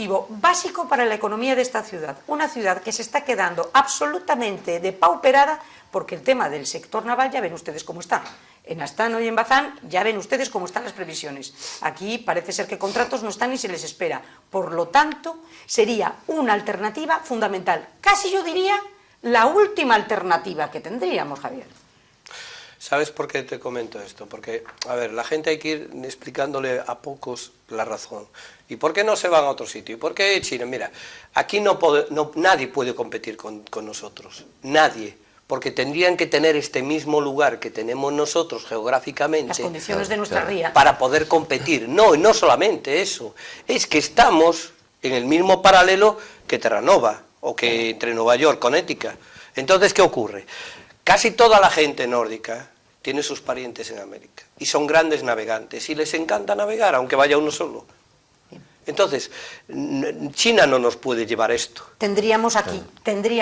deportivo básico para la economía de esta ciudad. Una ciudad que se está quedando absolutamente depauperada porque el tema del sector naval ya ven ustedes cómo está. En Astano y en Bazán ya ven ustedes cómo están las previsiones. Aquí parece ser que contratos no están ni se les espera. Por lo tanto, sería una alternativa fundamental. Casi yo diría la última alternativa que tendríamos, Javier. ¿Sabes por qué te comento esto? Porque, a ver, la gente hay que ir explicándole a pocos la razón. ¿Y por qué no se van a otro sitio? ¿Y por qué China? Mira, aquí nadie puede competir con nosotros. Nadie. Porque tendrían que tener este mismo lugar que tenemos nosotros geográficamente. Las condiciones de nuestra ría. Para poder competir. No, y no solamente eso. Es que estamos en el mismo paralelo que Terranova, o que entre Nueva York, Connecticut. Entonces, ¿qué ocurre? Casi toda la gente nórdica tiene sus parientes en América y son grandes navegantes y les encanta navegar, aunque vaya uno solo. Entonces, China no nos puede llevar esto. Tendrían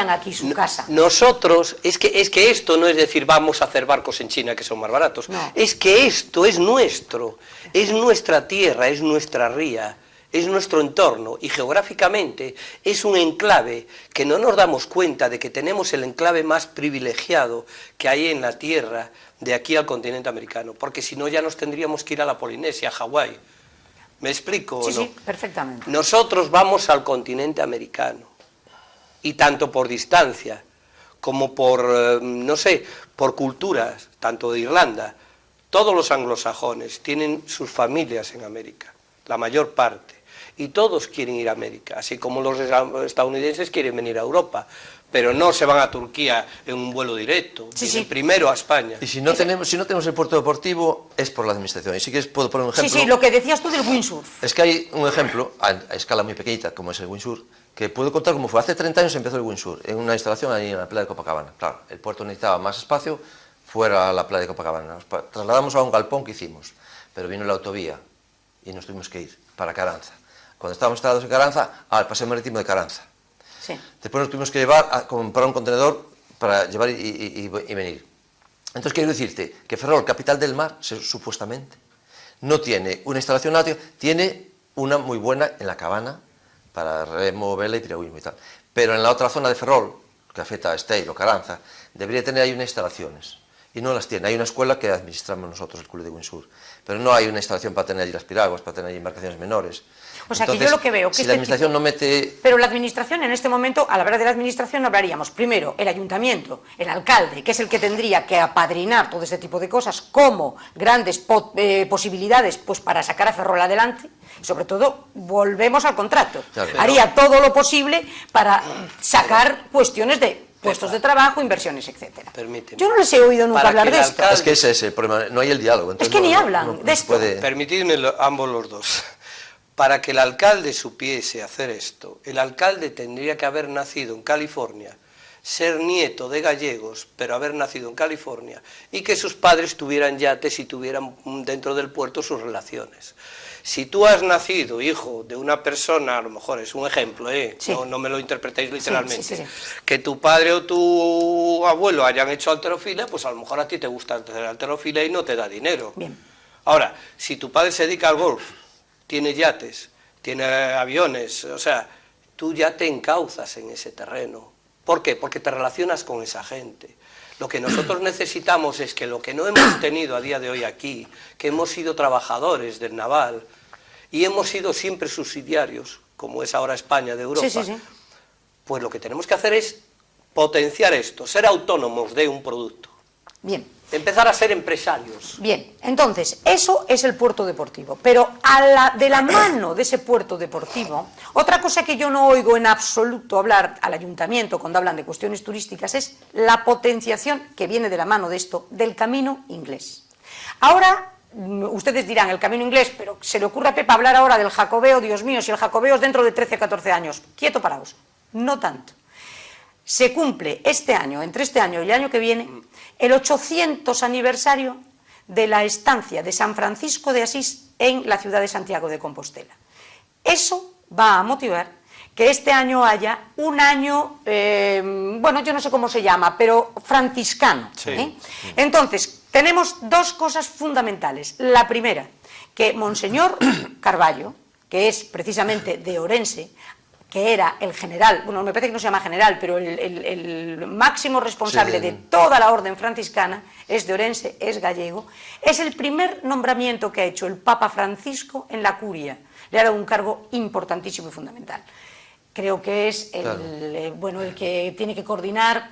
aquí su casa. Nosotros, es que esto no es decir vamos a hacer barcos en China que son más baratos, no. Es que esto es nuestro, es nuestra tierra, es nuestra ría. Es nuestro entorno y geográficamente es un enclave que no nos damos cuenta de que tenemos el enclave más privilegiado que hay en la Tierra de aquí al continente americano, porque si no ya nos tendríamos que ir a la Polinesia, a Hawái. ¿Me explico? Sí, o no? sí, perfectamente. Nosotros vamos al continente americano y tanto por distancia como por, no sé, por culturas, tanto de Irlanda, todos los anglosajones tienen sus familias en América, la mayor parte. Y todos quieren ir a América, así como los estadounidenses quieren venir a Europa, pero no se van a Turquía en un vuelo directo, vienen primero a España. Y si no tenemos el puerto deportivo es por la administración. Y si quieres puedo poner un ejemplo. Sí, lo que decías tú del windsurf. Es que hay un ejemplo, a escala muy pequeñita, como es el windsurf, que puedo contar cómo fue. Hace 30 años empezó el windsurf, en una instalación ahí en la playa de Copacabana. Claro, el puerto necesitaba más espacio, fuera a la playa de Copacabana. Nos trasladamos a un galpón que hicimos, pero vino la autovía y nos tuvimos que ir para Caranza. Cuando estábamos instalados en Caranza, al paseo marítimo de Caranza. Sí. Después nos tuvimos que llevar a comprar un contenedor para llevar y venir. Entonces quiero decirte que Ferrol, capital del mar, supuestamente, no tiene una instalación náutica, tiene una muy buena en la Cabana, para remo, vela y piragüismo y tal. Pero en la otra zona de Ferrol, que afecta a Esteiro o Caranza, debería tener ahí unas instalaciones. Y no las tiene. Hay una escuela que administramos nosotros, el Club de Windsurf, pero no hay una instalación para tener allí las piraguas, para tener allí embarcaciones menores. O sea, entonces, que yo lo que veo... si la administración no mete... Pero la administración, en este momento, al hablar de la administración, hablaríamos primero el ayuntamiento, el alcalde, que es el que tendría que apadrinar todo este tipo de cosas, como grandes posibilidades pues, para sacar a Ferrol adelante. Y sobre todo, volvemos al contrato. Claro, haría todo lo posible para sacar cuestiones de puestos de trabajo, inversiones, etcétera. Yo no les he oído nunca hablar de esto. Es que ese es el problema, no hay el diálogo. Es que ni hablan de esto. Permitidme ambos los dos. Para que el alcalde supiese hacer esto, el alcalde tendría que haber nacido en California, ser nieto de gallegos, pero haber nacido en California, y que sus padres tuvieran yates y tuvieran dentro del puerto sus relaciones. Si tú has nacido hijo de una persona, a lo mejor es un ejemplo, sí. No me lo interpretéis literalmente, sí. Que tu padre o tu abuelo hayan hecho halterofilia, pues a lo mejor a ti te gusta hacer halterofilia y no te da dinero. Bien. Ahora, si tu padre se dedica al golf, tiene yates, tiene aviones, o sea, tú ya te encauzas en ese terreno. ¿Por qué? Porque te relacionas con esa gente. Lo que nosotros necesitamos es que lo que no hemos tenido a día de hoy aquí, que hemos sido trabajadores del naval y hemos sido siempre subsidiarios, como es ahora España de Europa, pues lo que tenemos que hacer es potenciar esto, ser autónomos de un producto. Bien. Empezar a ser empresarios. Bien, entonces, eso es el puerto deportivo, pero de la mano de ese puerto deportivo, otra cosa que yo no oigo en absoluto hablar al ayuntamiento cuando hablan de cuestiones turísticas es la potenciación que viene de la mano de esto, del camino inglés. Ahora, ustedes dirán, el camino inglés, pero se le ocurre a Pepa hablar ahora del Jacobeo, Dios mío, si el Jacobeo es dentro de 13 o 14 años, quieto paraos, no tanto. Se cumple este año, entre este año y el año que viene, el 800 aniversario de la estancia de San Francisco de Asís en la ciudad de Santiago de Compostela. Eso va a motivar que este año haya un año, bueno, yo no sé cómo se llama, pero franciscano. Sí. Entonces, tenemos dos cosas fundamentales. La primera, que Monseñor Carballo, que es precisamente de Orense, que era el general, bueno, me parece que no se llama general, pero el máximo responsable de toda la orden franciscana, es de Orense, es gallego, es el primer nombramiento que ha hecho el Papa Francisco en la curia. Le ha dado un cargo importantísimo y fundamental. Creo que es el que tiene que coordinar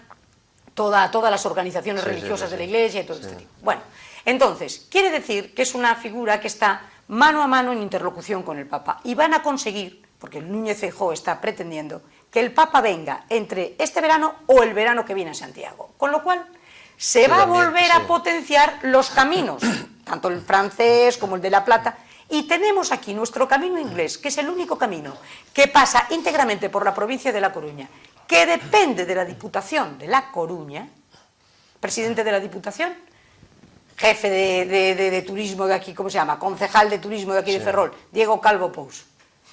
todas las organizaciones religiosas de la Iglesia y todo este tipo. Bueno, entonces, quiere decir que es una figura que está mano a mano en interlocución con el Papa, y van a conseguir, porque el Núñez Feijóo está pretendiendo, que el Papa venga entre este verano o el verano que viene a Santiago, con lo cual se va a volver a potenciar los caminos, tanto el francés como el de La Plata, y tenemos aquí nuestro camino inglés, que es el único camino que pasa íntegramente por la provincia de La Coruña, que depende de la Diputación de La Coruña, presidente de la Diputación, jefe de turismo de aquí, ¿cómo se llama? Concejal de turismo de aquí de Ferrol, Diego Calvo Pous.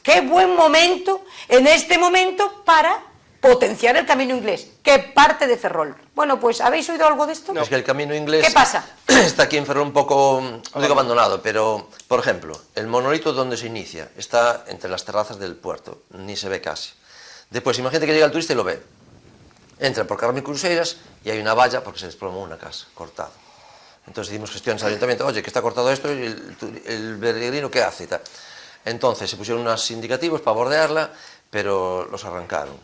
Qué buen momento, en este momento, para potenciar el camino inglés, que parte de Ferrol. Bueno, pues, ¿habéis oído algo de esto? No. Es que el camino inglés... ¿Qué pasa? Está aquí en Ferrol un poco, no digo abandonado, pero, por ejemplo, el monolito donde se inicia está entre las terrazas del puerto, ni se ve casi. Después, imagínate que llega el turista y lo ve. Entra por Carmen Cruceiras y hay una valla porque se desplomó una casa, cortado. Entonces hicimos gestiones al ayuntamiento, oye, que está cortado esto, y el peregrino, ¿qué hace? Y tal. Entonces se pusieron unos indicativos para bordearla, pero los arrancaron.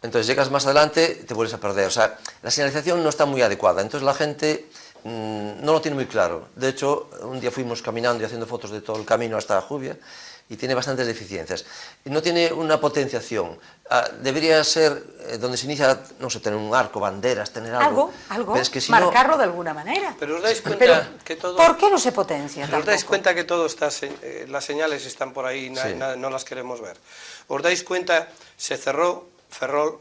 Entonces llegas más adelante, te vuelves a perder. O sea, la señalización no está muy adecuada, entonces la gente no lo tiene muy claro. De hecho, un día fuimos caminando y haciendo fotos de todo el camino hasta Jubia, y tiene bastantes deficiencias. Y no tiene una potenciación. Debería ser, donde se inicia, no sé, tener un arco, banderas, tener algo. Algo, pero es que si marcarlo de alguna manera. Pero os dais cuenta que todo... ¿Por qué no se potencia Os dais tampoco? cuenta que todo está... las señales están por ahí, no las queremos ver. Os dais cuenta, se cerró Ferrol,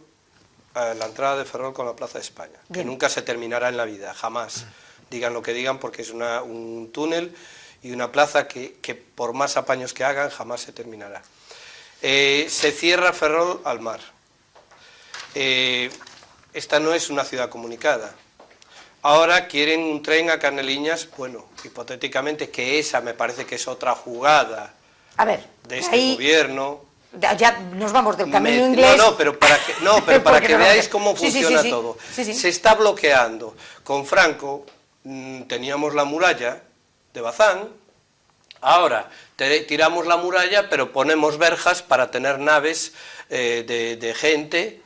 la entrada de Ferrol con la Plaza de España, que nunca se terminará en la vida, jamás. Digan lo que digan, porque es un túnel y una plaza que por más apaños que hagan jamás se terminará. Se cierra Ferrol al mar. Esta no es una ciudad comunicada. Ahora quieren un tren a Caneliñas, bueno, hipotéticamente, que esa me parece que es otra jugada de este gobierno. Ya nos vamos del camino inglés. Pero para que veáis cómo funciona todo. Se está bloqueando. Con Franco teníamos la muralla de Bazán, ahora tiramos la muralla, pero ponemos verjas para tener naves de gente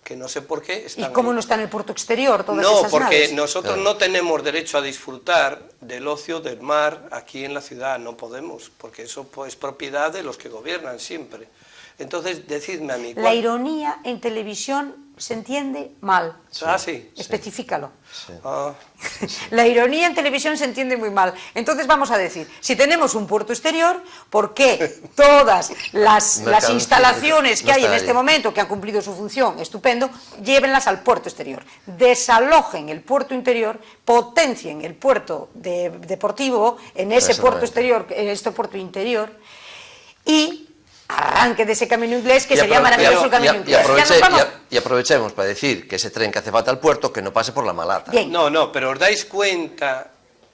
que no sé por qué están... ¿Y cómo no está en el puerto exterior todas No, esas porque naves? nosotros no tenemos derecho a disfrutar del ocio del mar aquí en la ciudad, no podemos, porque eso es propiedad de los que gobiernan siempre. Entonces, decidme a mí... La ironía en televisión se entiende mal. Sí. Especifícalo. Sí. La ironía en televisión se entiende muy mal. Entonces vamos a decir, si tenemos un puerto exterior, ¿por qué todas las instalaciones que hay en este momento, que han cumplido su función, estupendo, llévenlas al puerto exterior? Desalojen el puerto interior, potencien el puerto deportivo en ese puerto exterior, en este puerto interior, y arranque de ese camino inglés, que sería maravilloso el camino inglés. Y aprovechemos para decir que ese tren que hace falta al puerto, que no pase por la Malata. Bien. No, pero os dais cuenta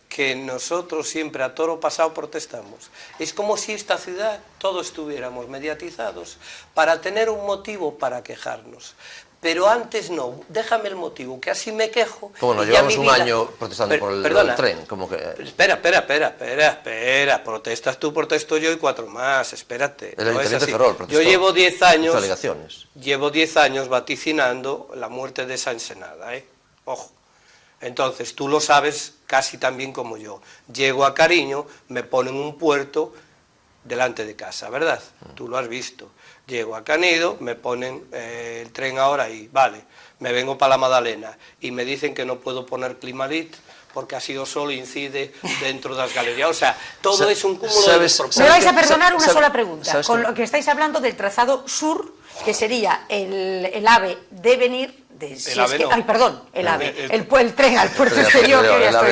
que nosotros siempre a toro pasado protestamos. Es como si esta ciudad todos estuviéramos mediatizados para tener un motivo para quejarnos. Pero antes no, déjame el motivo, que así me quejo. Como no, llevamos un año protestando por el tren, como que... Espera, protestas tú, protesto yo y 4 más, espérate. El Ayuntamiento de Ferrol protestó. Yo llevo 10 años... alegaciones. Llevo 10 años vaticinando la muerte de esa Ensenada, Ojo. Entonces, tú lo sabes casi tan bien como yo. Llego a Cariño, me ponen un puerto delante de casa, ¿verdad? Tú lo has visto. Llego a Canido, me ponen el tren ahora y vale, me vengo para la Madalena y me dicen que no puedo poner Climalit porque así o solo incide dentro de las galerías. O sea, todo es un cúmulo de despropósitos. Me vais a perdonar una sola pregunta. Con lo que estáis hablando del trazado sur, que sería el AVE de venir... el tren al puerto exterior,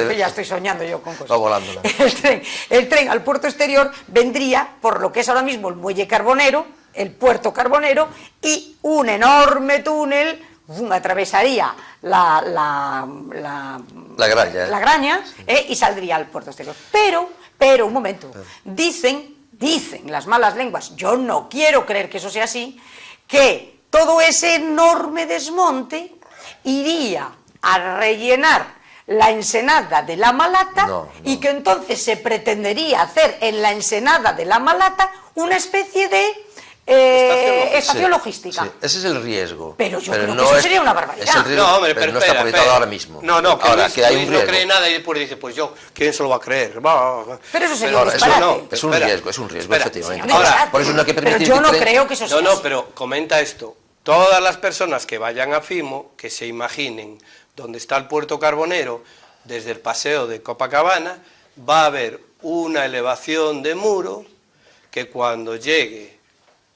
que ya estoy soñando yo con cosas. Va volando. El tren al puerto exterior vendría por lo que es ahora mismo el muelle carbonero, el puerto carbonero, y un enorme túnel atravesaría la graña y saldría al puerto exterior. Pero, un momento, dicen dicen las malas lenguas, yo no quiero creer que eso sea así, que todo ese enorme desmonte iría a rellenar la ensenada de la Malata y que entonces se pretendería hacer en la ensenada de la Malata una especie de estación logística. Sí, ese es el riesgo. Pero yo creo que eso sería una barbaridad. Es el riesgo, no, hombre, pero no espera, está proyectado ahora mismo. No, que ahora, Luis, que hay Luis un riesgo. no cree nada y después dice, pues yo, ¿quién se lo va a creer? Pero eso sería Ahora, un disparate. es un riesgo, efectivamente. Ahora, por eso no hay que permitir pero yo no que creo que eso sea así. pero comenta esto. Todas las personas que vayan a Fimo, que se imaginen dónde está el puerto carbonero, desde el paseo de Copacabana, va a haber una elevación de muro que cuando llegue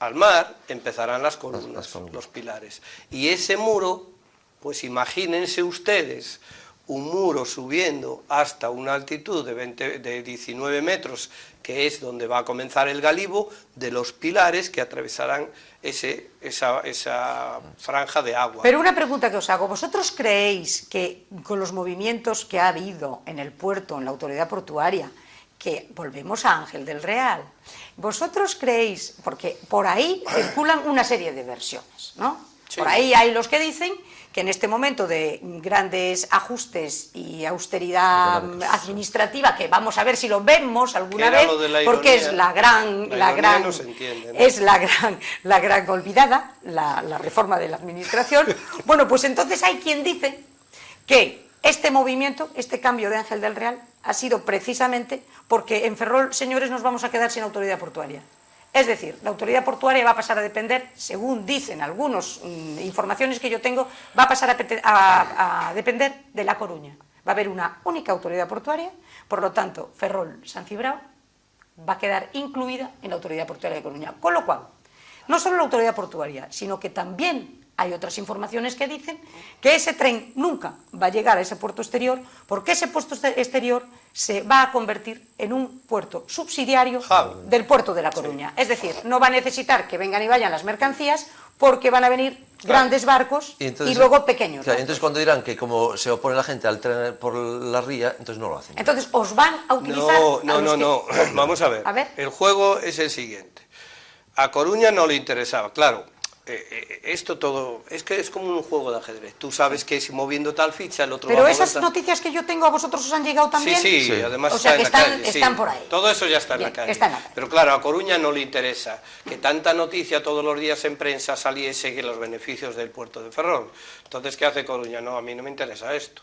al mar empezarán las columnas, los pilares. Y ese muro, pues imagínense ustedes, un muro subiendo hasta una altitud de 19 metros, que es donde va a comenzar el galibo, de los pilares que atravesarán esa franja de agua. Pero una pregunta que os hago, ¿vosotros creéis que con los movimientos que ha habido en el puerto, en la autoridad portuaria, que volvemos a Ángel del Real, vosotros creéis, porque por ahí circulan una serie de versiones, ¿no? Sí. Por ahí hay los que dicen que en este momento de grandes ajustes y austeridad administrativa, que vamos a ver si lo vemos alguna vez, porque es la gran olvidada, la reforma de la administración. Bueno, pues entonces hay quien dice que este movimiento, este cambio de Ángel del Real, ha sido precisamente porque en Ferrol, señores, nos vamos a quedar sin autoridad portuaria. Es decir, la autoridad portuaria va a pasar a depender, según dicen algunas informaciones que yo tengo, va a pasar a depender de La Coruña. Va a haber una única autoridad portuaria, por lo tanto, Ferrol-San Cibrao va a quedar incluida en la autoridad portuaria de Coruña. Con lo cual, no solo la autoridad portuaria, sino que también hay otras informaciones que dicen que ese tren nunca va a llegar a ese puerto exterior, porque ese puerto exterior se va a convertir en un puerto subsidiario del puerto de La Coruña. Es decir, no va a necesitar que vengan y vayan las mercancías, porque van a venir grandes barcos y luego pequeños. Claro, entonces cuando dirán que como se opone la gente al tren por la ría, entonces no lo hacen. Entonces os van a utilizar... No, vamos a ver. El juego es el siguiente. A Coruña no le interesaba, claro. Esto todo, es que es como un juego de ajedrez. Tú sabes que si moviendo tal ficha, el otro Pero va a esas noticias que yo tengo, ¿a vosotros os han llegado también? Sí, además o sea, que está en la calle. Están por ahí. Todo eso ya está en la calle. Pero claro, a Coruña no le interesa que tanta noticia todos los días en prensa saliese que los beneficios del puerto de Ferrol. Entonces, ¿qué hace Coruña? No, a mí no me interesa esto,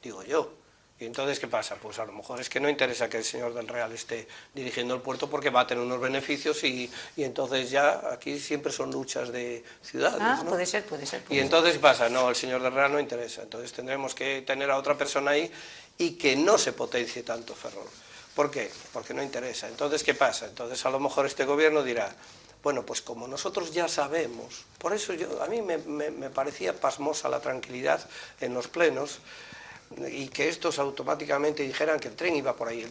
digo yo. Y entonces, ¿qué pasa? Pues a lo mejor es que no interesa que el señor del Real esté dirigiendo el puerto porque va a tener unos beneficios y entonces ya aquí siempre son luchas de ciudades, ¿no? Puede ser. Y entonces pasa, no, el señor del Real no interesa, entonces tendremos que tener a otra persona ahí y que no se potencie tanto Ferrol. ¿Por qué? Porque no interesa. Entonces, ¿qué pasa? Entonces a lo mejor este gobierno dirá, bueno, pues como nosotros ya sabemos, por eso a mí me parecía pasmosa la tranquilidad en los plenos, y que estos automáticamente dijeran que el tren iba por ahí,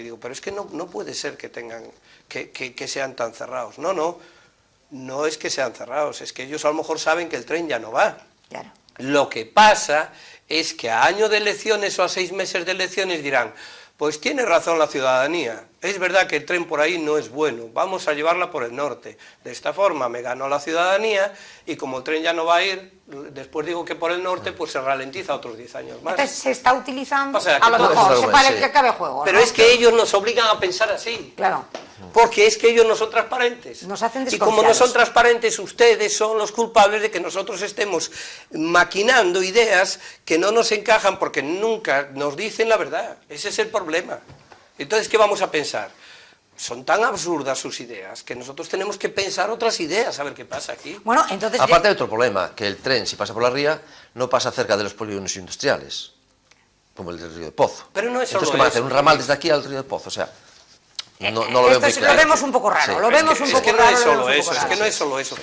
digo, pero es que no puede ser que tengan, que sean tan cerrados. No es que sean cerrados, es que ellos a lo mejor saben que el tren ya no va. Claro. Lo que pasa es que a año de elecciones o a 6 meses de elecciones dirán, pues tiene razón la ciudadanía, es verdad que el tren por ahí no es bueno, vamos a llevarla por el norte. De esta forma me ganó la ciudadanía y como el tren ya no va a ir, después digo que por el norte, pues se ralentiza otros 10 años más. Entonces se está utilizando, o sea, a lo mejor, se parece que acabe el juego. Pero es que ellos nos obligan a pensar así. Claro. Porque es que ellos no son transparentes. Nos hacen y como no son transparentes, ustedes son los culpables de que nosotros estemos maquinando ideas que no nos encajan porque nunca nos dicen la verdad. Ese es el problema. Entonces, ¿qué vamos a pensar? Son tan absurdas sus ideas que nosotros tenemos que pensar otras ideas, a ver qué pasa aquí. Bueno, entonces... Aparte hay otro problema, que el tren, si pasa por la ría, no pasa cerca de los polígonos industriales, como el del Río de Pozo. Pero no es solo entonces, ¿qué va a hacer? Un ramal desde aquí al Río de Pozo, o sea... No lo veo muy claro. Lo vemos un poco raro, es que no es solo eso.